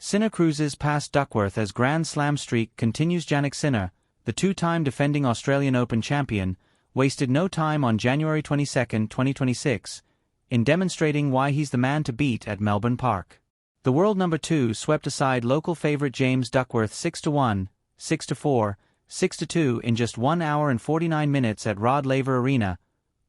Sinner cruises past Duckworth as Grand Slam streak continues. Jannik Sinner, the two-time defending Australian Open champion, wasted no time on January 22, 2026, in demonstrating why he's the man to beat at Melbourne Park. The world number 2 swept aside local favourite James Duckworth 6-1, 6-4, 6-2 in just 1 hour and 49 minutes at Rod Laver Arena,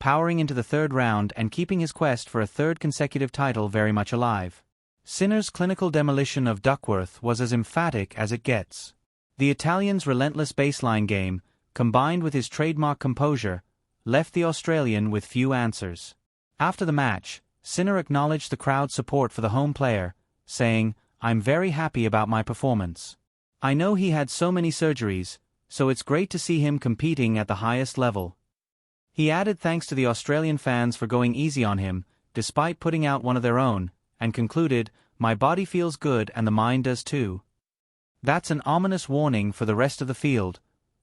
powering into the third round and keeping his quest for a third consecutive title very much alive. Sinner's clinical demolition of Duckworth was as emphatic as it gets. The Italian's relentless baseline game, combined with his trademark composure, left the Australian with few answers. After the match, Sinner acknowledged the crowd's support for the home player, saying, "I'm very happy about my performance. I know he had so many surgeries, so it's great to see him competing at the highest level." He added thanks to the Australian fans for going easy on him, despite putting out one of their own, and concluded, "My body feels good and the mind does too." That's an ominous warning for the rest of the field,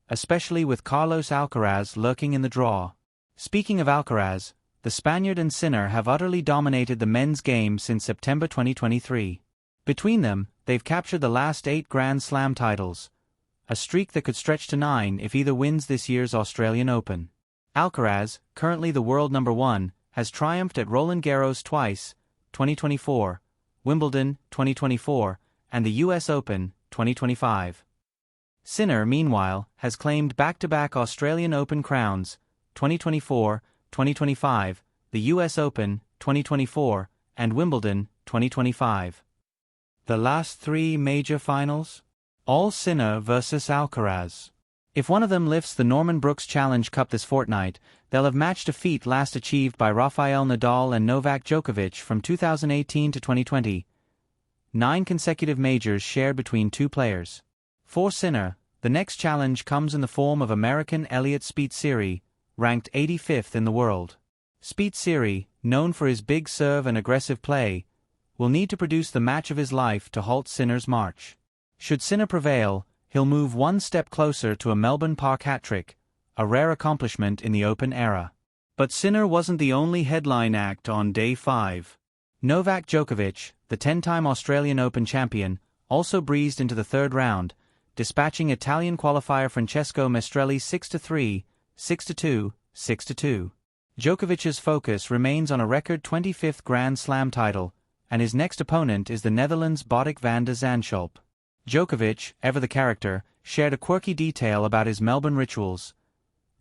especially with Carlos Alcaraz lurking in the draw. Speaking of Alcaraz, the Spaniard and Sinner have utterly dominated the men's game since September 2023. Between them, they've captured the last 8 Grand Slam titles, a streak that could stretch to 9 if either wins this year's Australian Open. Alcaraz, currently the world number 1, has triumphed at Roland Garros twice, 2024, Wimbledon, 2024, and the US Open, 2025. Sinner, meanwhile, has claimed back-to-back Australian Open crowns, 2024, 2025, the US Open, 2024, and Wimbledon, 2025. The last 3 major finals? All Sinner versus Alcaraz. If one of them lifts the Norman Brooks Challenge Cup this fortnight, they'll have matched a feat last achieved by Rafael Nadal and Novak Djokovic from 2018 to 2020. 9 consecutive majors shared between 2 players. For Sinner, the next challenge comes in the form of American Elliot Spitzeri, ranked 85th in the world. Spitzeri, known for his big serve and aggressive play, will need to produce the match of his life to halt Sinner's march. Should Sinner prevail, he'll move one step closer to a Melbourne Park hat-trick, a rare accomplishment in the Open era. But Sinner wasn't the only headline act on Day 5. Novak Djokovic, the 10-time Australian Open champion, also breezed into the third round, dispatching Italian qualifier Francesco Mestrelli 6-3, 6-2, 6-2. Djokovic's focus remains on a record 25th Grand Slam title, and his next opponent is the Netherlands' Botic van de Zandschulp. Djokovic, ever the character, shared a quirky detail about his Melbourne rituals.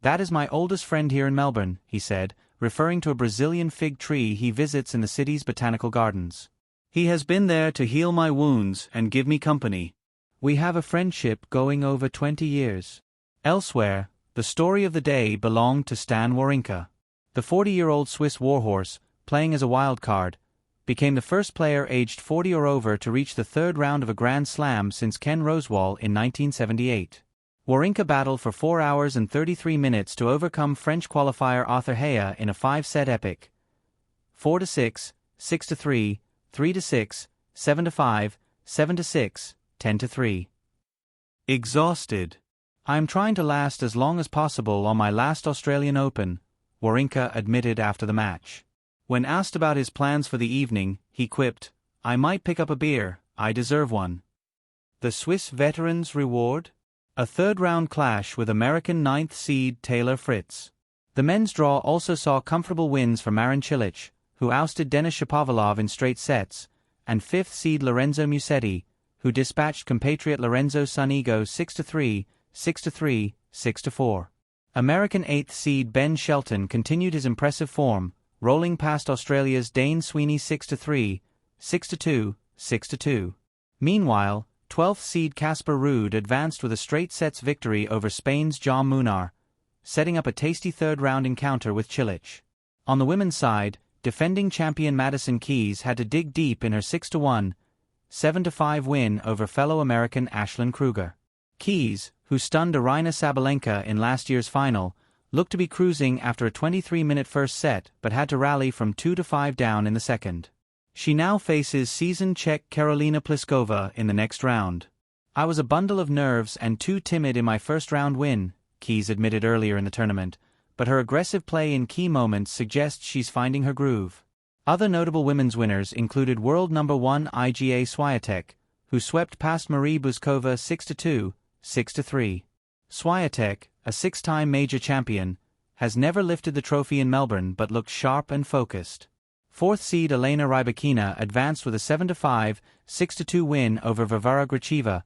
"That is my oldest friend here in Melbourne," he said, referring to a Brazilian fig tree he visits in the city's botanical gardens. "He has been there to heal my wounds and give me company. We have a friendship going over 20 years. Elsewhere, the story of the day belonged to Stan Wawrinka. The 40-year-old Swiss warhorse, playing as a wild card, became the first player aged 40 or over to reach the third round of a Grand Slam since Ken Rosewall in 1978. Wawrinka battled for 4 hours and 33 minutes to overcome French qualifier Arthur Haya in a 5-set epic. 4-6, 6-3, 3-6, 7-5, 7-6, 10-3. Exhausted. "I'm trying to last as long as possible on my last Australian Open," Wawrinka admitted after the match. When asked about his plans for the evening, he quipped, "I might pick up a beer, I deserve one." The Swiss veteran's reward? A third-round clash with American 9th seed Taylor Fritz. The men's draw also saw comfortable wins for Marin Cilic, who ousted Denis Shapovalov in straight sets, and 5th seed Lorenzo Musetti, who dispatched compatriot Lorenzo Sonego 6-3, 6-3, 6-4. American 8th seed Ben Shelton continued his impressive form, rolling past Australia's Dane Sweeney 6-3, 6-2, 6-2. Meanwhile, 12th seed Casper Ruud advanced with a straight sets victory over Spain's Jaume Munar, setting up a tasty third-round encounter with Cilic. On the women's side, defending champion Madison Keys had to dig deep in her 6-1, 7-5 win over fellow American Ashlyn Kruger. Keys, who stunned Aryna Sabalenka in last year's final, looked to be cruising after a 23-minute first set but had to rally from 2-5 down in the second. She now faces seasoned Czech Karolina Pliskova in the next round. "I was a bundle of nerves and too timid in my first-round win," Keys admitted earlier in the tournament, but her aggressive play in key moments suggests she's finding her groove. Other notable women's winners included world number 1 Iga Swiatek, who swept past Marie Buzkova 6-2, 6-3. Swiatek, a six-time major champion, has never lifted the trophy in Melbourne but looked sharp and focused. Fourth seed Elena Rybakina advanced with a 7-5, 6-2 win over Varvara Gracheva,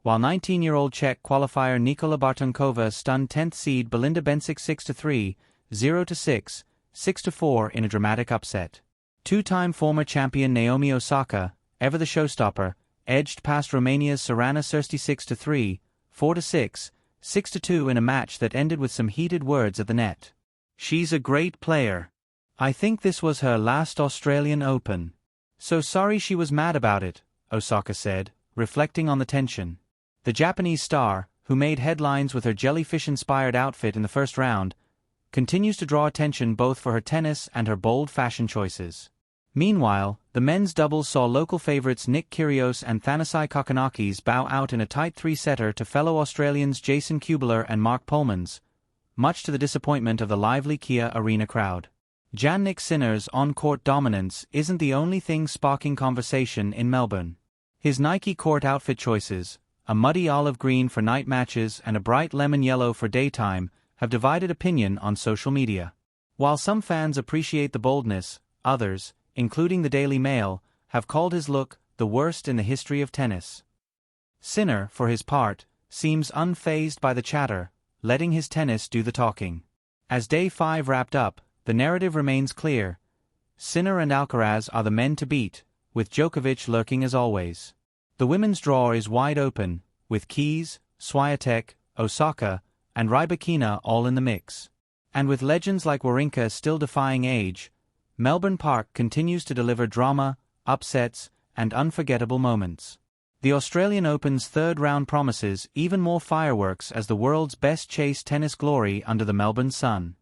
while 19-year-old Czech qualifier Nikola Bartonkova stunned 10th seed Belinda Bencic 6-3, 0-6, 6-4 in a dramatic upset. Two-time former champion Naomi Osaka, ever the showstopper, edged past Romania's Sorana Sârsti 6-3, 4-6, 6-2 in a match that ended with some heated words at the net. "She's a great player. I think this was her last Australian Open. So sorry she was mad about it," Osaka said, reflecting on the tension. The Japanese star, who made headlines with her jellyfish-inspired outfit in the first round, continues to draw attention both for her tennis and her bold fashion choices. Meanwhile, the men's doubles saw local favourites Nick Kyrgios and Thanasi Kokkinakis bow out in a tight three-setter to fellow Australians Jason Kubler and Mark Polmans, much to the disappointment of the lively Kia Arena crowd. Jannik Sinner's on-court dominance isn't the only thing sparking conversation in Melbourne. His Nike court outfit choices, a muddy olive green for night matches and a bright lemon yellow for daytime, have divided opinion on social media. While some fans appreciate the boldness, others, including the Daily Mail, have called his look the worst in the history of tennis. Sinner, for his part, seems unfazed by the chatter, letting his tennis do the talking. As Day 5 wrapped up, the narrative remains clear. Sinner and Alcaraz are the men to beat, with Djokovic lurking as always. The women's draw is wide open, with Keys, Swiatek, Osaka, and Rybakina all in the mix. And with legends like Wawrinka still defying age, Melbourne Park continues to deliver drama, upsets, and unforgettable moments. The Australian Open's third round promises even more fireworks as the world's best chase tennis glory under the Melbourne sun.